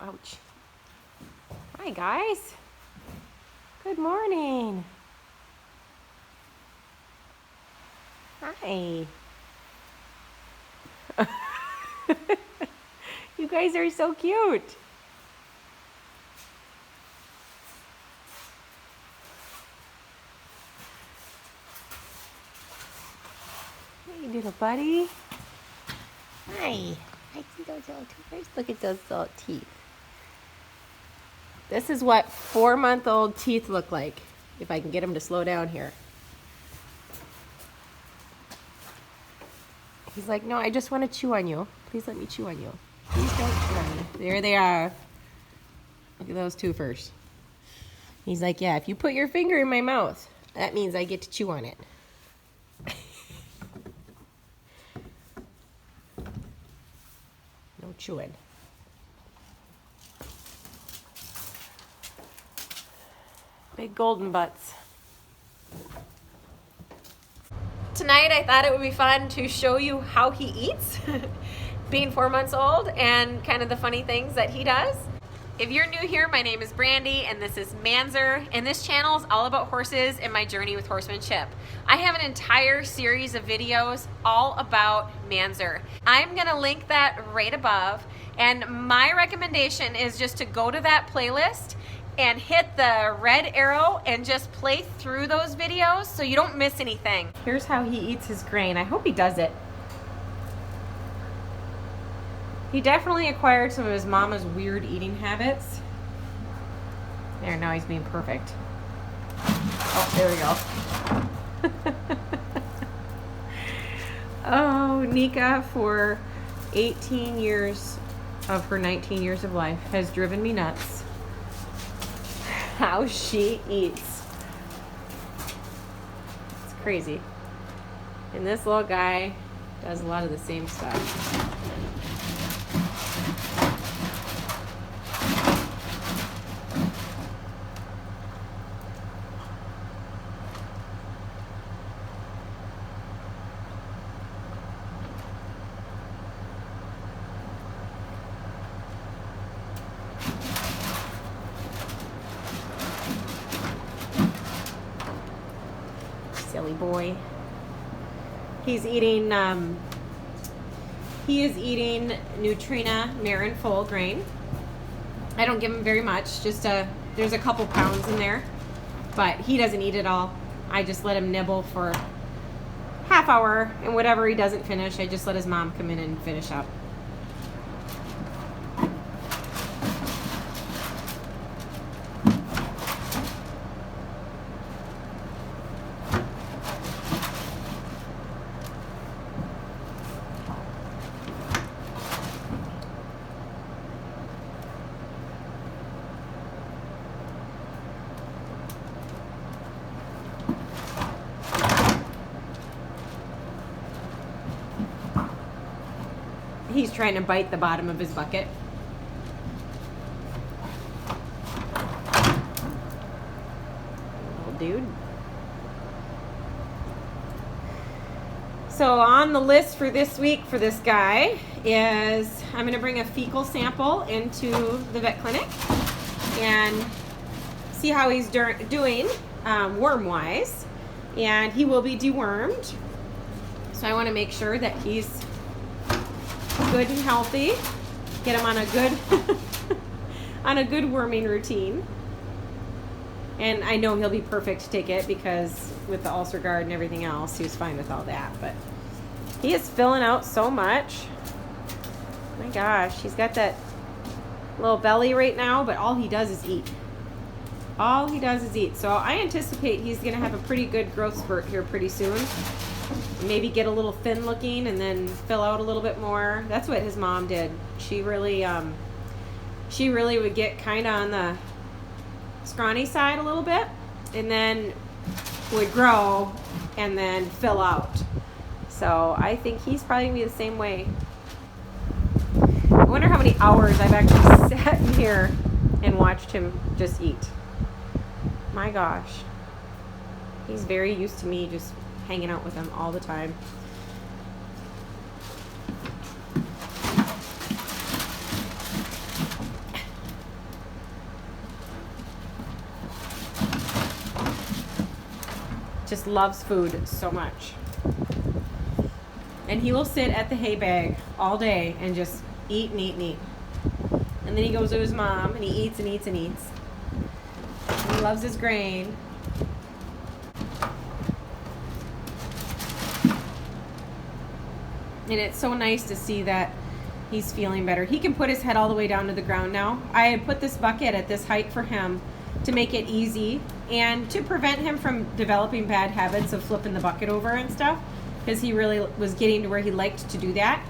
Ouch. Hi, guys. Good morning. Hi. You guys are so cute. Hey, little buddy. Hi. I see those little teeth. Look at those little teeth. This is what 4-month-old teeth look like, if I can get him to slow down here. He's like, no, I just want to chew on you. Please let me chew on you. Please don't chew on me. There they are. Look at those two first. He's like, yeah, if you put your finger in my mouth, that means I get to chew on it. No chewing. Big golden butts. Tonight I thought it would be fun to show you how he eats, being 4 months old, and kind of the funny things that he does. If you're new here, my name is Brandy and this is Manzer, and this channel is all about horses and my journey with horsemanship. I have an entire series of videos all about Manzer. I'm gonna link that right above, and my recommendation is just to go to that playlist and hit the red arrow and just play through those videos so you don't miss anything. Here's how he eats his grain. I hope he does it. He definitely acquired some of his mama's weird eating habits. There, now he's being perfect. Oh, there we go. Oh, Nika, for 18 years of her 19 years of life, has driven me nuts. How she eats. It's crazy. And this little guy does a lot of the same stuff. Silly boy. He's eating, he is eating Nutrina Marin full grain. I don't give him very much, just there's a couple pounds in there, but he doesn't eat it all. I just let him nibble for half hour, and whatever he doesn't finish, I just let his mom come in and finish up. He's trying to bite the bottom of his bucket. Little dude. So on the list for this week for this guy is I'm going to bring a fecal sample into the vet clinic and see how he's doing worm-wise. And he will be dewormed. So I want to make sure that he's good and healthy. Get him on a good on a good worming routine. And I know he'll be perfect to take it because with the ulcer guard and everything else, he was fine with all that. But he is filling out so much. My gosh, he's got that little belly right now, but all he does is eat. All he does is eat. So I anticipate he's going to have a pretty good growth spurt here pretty soon. Maybe get a little thin looking and then fill out a little bit more. That's what his mom did. She really would get kind of on the scrawny side a little bit and then would grow and then fill out. So I think he's probably gonna be the same way. I wonder how many hours I've actually sat in here and watched him just eat. My gosh. He's very used to me just hanging out with him all the time. just loves food so much. And he will sit at the hay bag all day and just eat and eat and eat. And then he goes to his mom and he eats and eats and eats. And he loves his grain. And it's so nice to see that he's feeling better. He can put his head all the way down to the ground now. I had put this bucket at this height for him to make it easy and to prevent him from developing bad habits of flipping the bucket over and stuff, because he really was getting to where he liked to do that.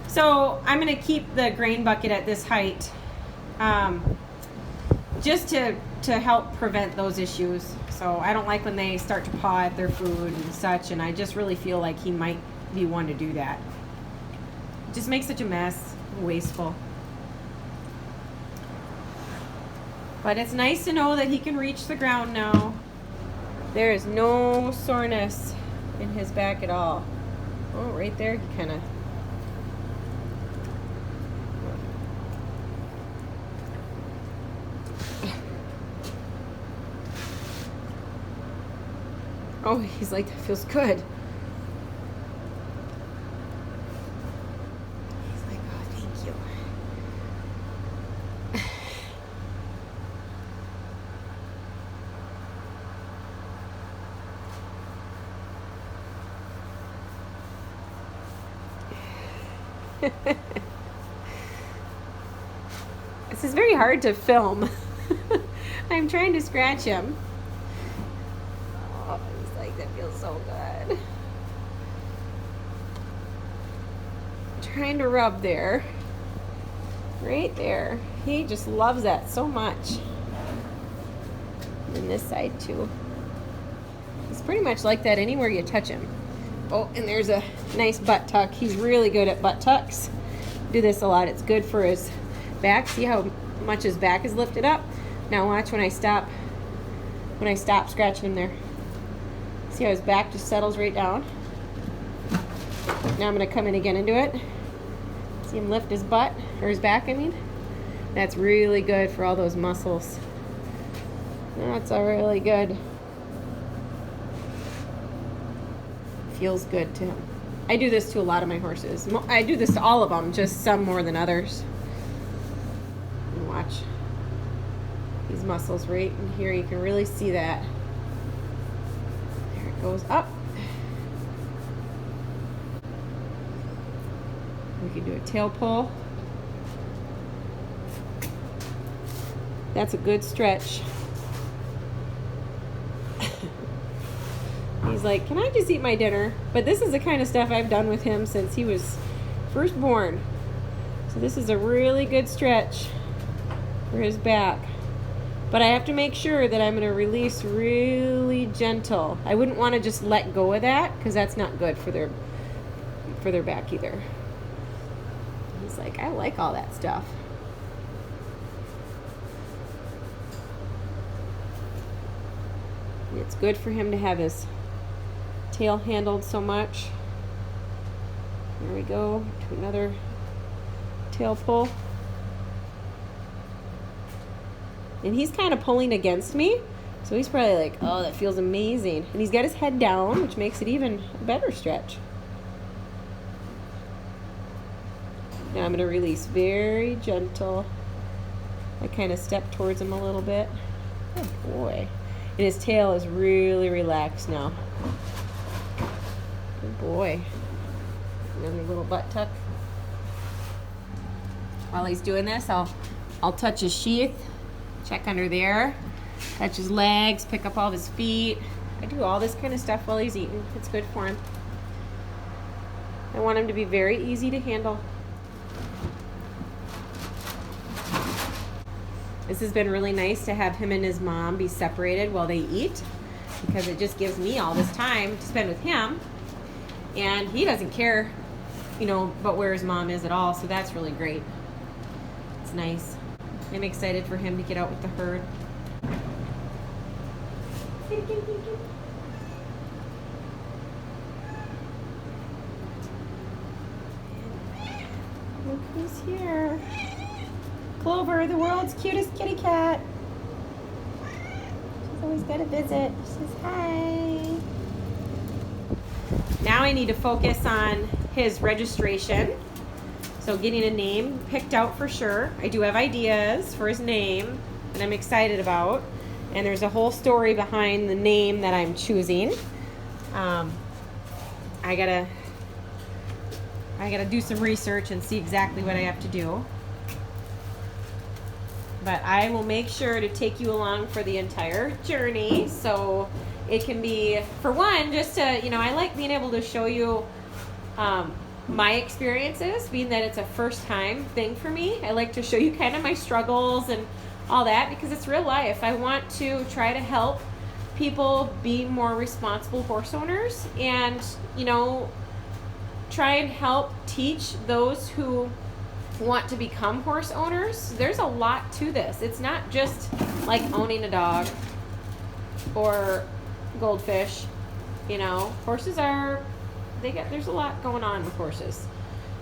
So I'm going to keep the grain bucket at this height just to help prevent those issues. So I don't like when they start to paw at their food and such, and I just really feel like he might be one to do that. It just makes such a mess, wasteful. But it's nice to know that he can reach the ground now. There is no soreness in his back at all. Oh, right there, he kind of... Oh, he's like, that feels good. He's like, oh, thank you. This is very hard to film. I'm trying to scratch him. Oh, he's like, that feels so good. Trying to rub there. Right there. He just loves that so much. And this side too. He's pretty much like that anywhere you touch him. Oh, and there's a nice butt tuck. He's really good at butt tucks. Do this a lot. It's good for his back. See how much his back is lifted up? Now watch when I stop scratching him there. See how his back just settles right down? Now I'm going to come in again and do it. See him lift his butt, or his back, I mean. That's really good for all those muscles. That's a really good. Feels good to him. I do this to a lot of my horses. I do this to all of them, just some more than others. And watch these muscles right in here. You can really see that. There it goes up. We can do a tail pull. That's a good stretch. He's like, can I just eat my dinner? But this is the kind of stuff I've done with him since he was first born. So this is a really good stretch for his back. But I have to make sure that I'm going to release really gentle. I wouldn't want to just let go of that, because that's not good for their back either. He's like, I like all that stuff. It's good for him to have his tail handled so much. There we go, to another tail pull. And he's kind of pulling against me, so he's probably like, oh, that feels amazing. And he's got his head down, which makes it even a better stretch. Now I'm going to release very gentle. I kind of step towards him a little bit. Good boy. And his tail is really relaxed now. Good boy. Another little butt tuck. While he's doing this, I'll touch his sheath, check under there, touch his legs, pick up all of his feet. I do all this kind of stuff while he's eating. It's good for him. I want him to be very easy to handle. This has been really nice to have him and his mom be separated while they eat, because it just gives me all this time to spend with him. And he doesn't care, but where his mom is at all, so that's really great. It's nice. I'm excited for him to get out with the herd. Look who's here. Clover, the world's cutest kitty cat. She's always got a visit. She says hi. Now I need to focus on his registration. So getting a name picked out for sure. I do have ideas for his name that I'm excited about. And there's a whole story behind the name that I'm choosing. I gotta do some research and see exactly what I have to do. But I will make sure to take you along for the entire journey, so it can be, for one, just to, you know, I like being able to show you my experiences, being that it's a first time thing for me. I like to show you kind of my struggles and all that, because it's real life. I want to try to help people be more responsible horse owners, and, you know, try and help teach those who want to become horse owners. There's a lot to this. It's not just like owning a dog or goldfish. You know, horses are, there's a lot going on with horses.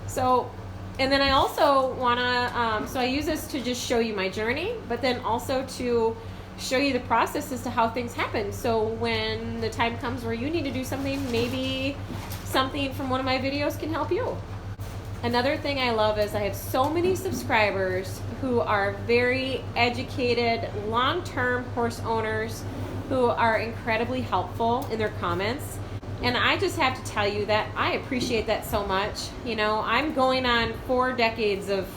So, and then I also want to, so I use this to just show you my journey, but then also to show you the process as to how things happen. So when the time comes where you need to do something, maybe something from one of my videos can help you. Another thing I love is I have so many subscribers who are very educated, long-term horse owners who are incredibly helpful in their comments. And I just have to tell you that I appreciate that so much. You know, I'm going on 4 decades of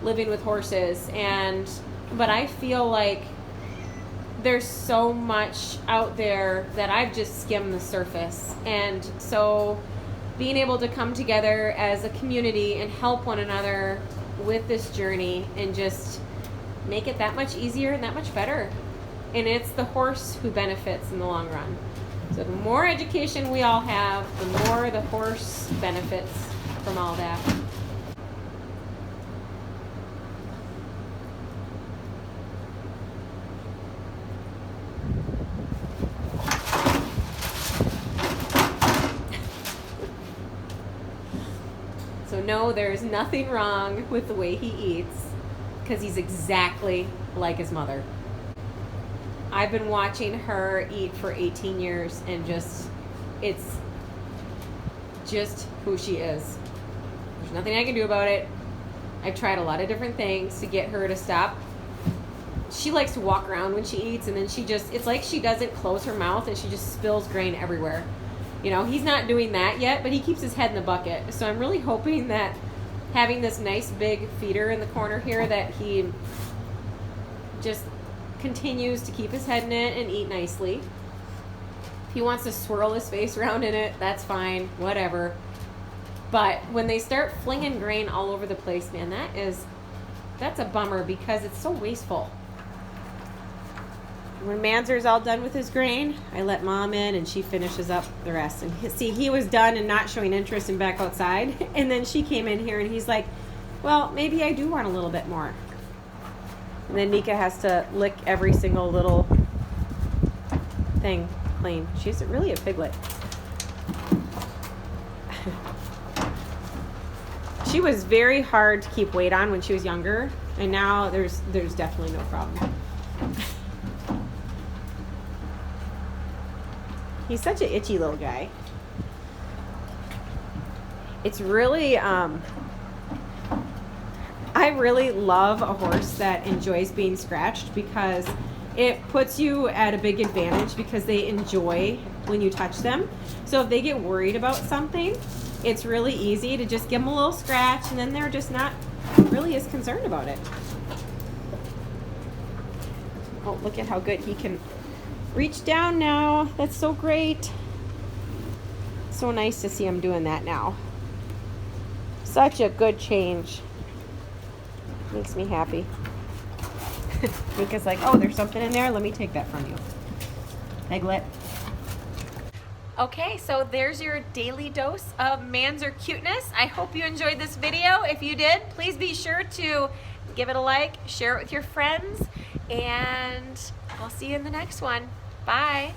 living with horses, but I feel like there's so much out there that I've just skimmed the surface. And so being able to come together as a community and help one another with this journey and just make it that much easier and that much better. And it's the horse who benefits in the long run. So the more education we all have, the more the horse benefits from all that. So no, there's nothing wrong with the way he eats, because he's exactly like his mother. I've been watching her eat for 18 years, and it's just who she is. There's nothing I can do about it. I've tried a lot of different things to get her to stop. She likes to walk around when she eats, and then it's like she doesn't close her mouth and she just spills grain everywhere. You know, he's not doing that yet, but he keeps his head in the bucket. So I'm really hoping that having this nice big feeder in the corner here, that he just continues to keep his head in it and eat nicely. If he wants to swirl his face around in it, that's fine, whatever. But when they start flinging grain all over the place, man, that's a bummer, because it's so wasteful. When Manzer's all done with his grain, I let Mom in and she finishes up the rest. And see, he was done and not showing interest and back outside. And then she came in here and he's like, well, maybe I do want a little bit more. And then Nika has to lick every single little thing clean. She's really a piglet. She was very hard to keep weight on when she was younger, and now there's definitely no problem. He's such an itchy little guy. It's really, I really love a horse that enjoys being scratched, because it puts you at a big advantage, because they enjoy when you touch them. So if they get worried about something, it's really easy to just give them a little scratch, and then they're just not really as concerned about it. Oh, look at how good he can reach down now. That's so great. So nice to see him doing that now. Such a good change. Makes me happy. Mika's like, oh, there's something in there. Let me take that from you. Piglet. Okay, so there's your daily dose of Manzer cuteness. I hope you enjoyed this video. If you did, please be sure to give it a like, share it with your friends, and I'll see you in the next one. Bye.